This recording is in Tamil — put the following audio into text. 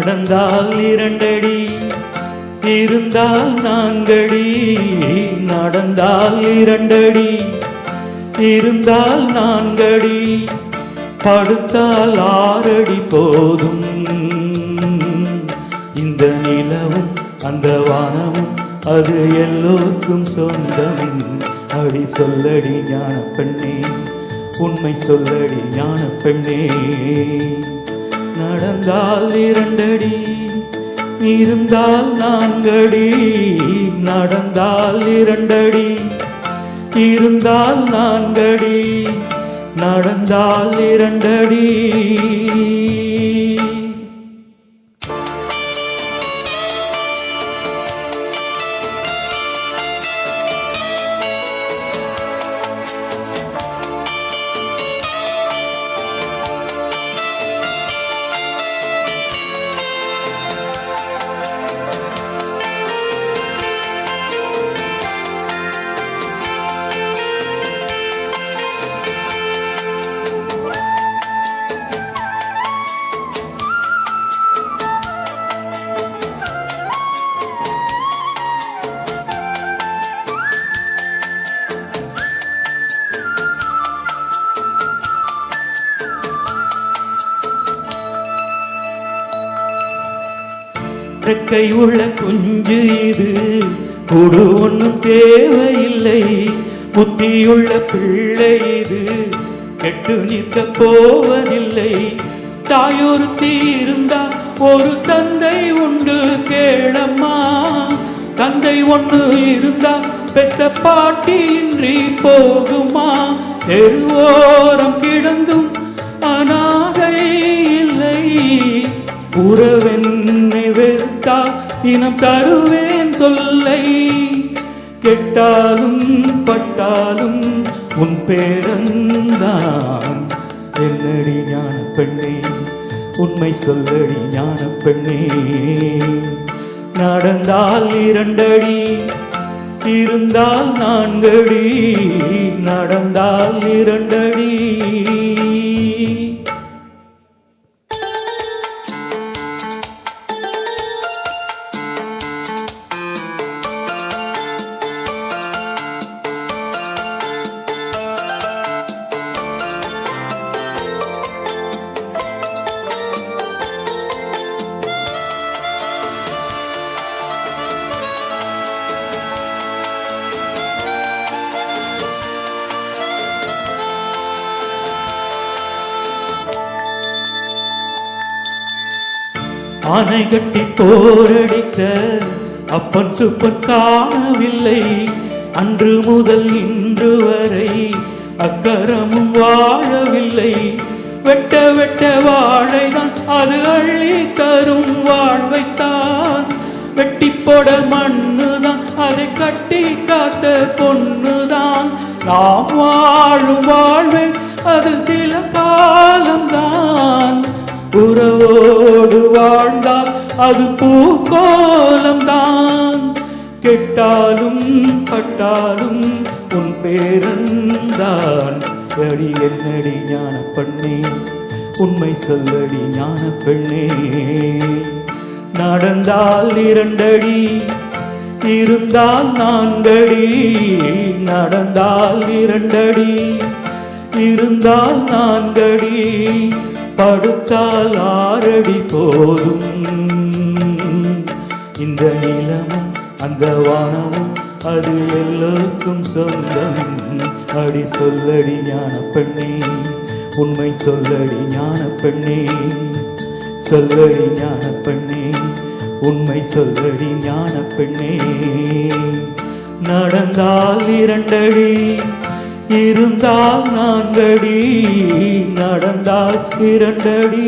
நடந்தால் இரண்டடி, இருந்தால் நான்கடி. நடந்தால் இரண்டடி, இருந்தால் நான்கடி, படுத்தால் ஆறடி போதும். இந்த நிலவும் அந்த வானமும் அது எல்லோருக்கும் சொந்தம். அடி சொல்லடி ஞான பெண்ணே, உண்மை சொல்லடி ஞான பெண்ணே. நடந்தால் இரண்டடி, இருந்தால் நான்கடி. நடந்தால் இரண்டடி, இருந்தால் நான்கடி. நடந்தால் இரண்டடி. ரெக்கை உள்ள குஞ்சு இது, கூடு ஒன்றும் தேவையில்லை. புத்தியுள்ள பிள்ளை இது, கெட்டு நிற்க போவதில்லை. தாயொருத்தி இருந்தா ஒரு தந்தை உண்டு கேளம்மா. தந்தை ஒன்று இருந்தா பெத்த பாட்டியின்றி போகுமா? தெருவோரம் கிடந்தும் அநாதை இல்லை. உறவென்னை வெறுத்தா இனம் தருவேன் சொல்லை. கெட்டாலும் பட்டாலும் உன் பேரந்தான். என்னடி ஞான பெண்ணே, உண்மை சொல்லடி ஞான பெண்ணே. நடந்தால் இரண்டடி, இருந்தால் நான்கடி. நடந்தால் இரண்டடி. ஆனை கட்டி போரடிக்க அப்பன் சுப்பன் காணவில்லை. அன்று முதல் இன்று வரை அக்கரமும் வாழவில்லை. வெட்ட வெட்ட வாழைதான் அது அள்ளி தரும் வாழ்வைத்தான். வெட்டி போட மண்ணுதான் அதை கட்டி காத்த பொண்ணுதான். நாம் வாழும் வாழ்வை அது சில காலம்தான். உறவோடு வாழ்ந்தால் அது பூக்கோலம்தான். கெட்டாலும் பட்டாலும் உன் பேரந்தான். அடி என்னடி ஞான பெண்ணே, உண்மை சொல்லடி ஞான பெண்ணே. நடந்தால் இரண்டடி, இருந்தால் நான்கடி. நடந்தால் இரண்டடி, இருந்தால் நான்கடி. படுத்தால் ஆறடி போதும். இந்த நிலமும் அந்த வானமும் அது எல்லோருக்கும் சொந்தம். அடி சொல்லடி ஞான பெண்ணே, உண்மை சொல்லடி ஞான பெண்ணே. சொல்லடி ஞான பெண்ணே, உண்மை சொல்லடி ஞான பெண்ணே. நடந்தால் இரண்டடி, இருந்தால் நான்கடி. நடந்தால் இரண்டடி.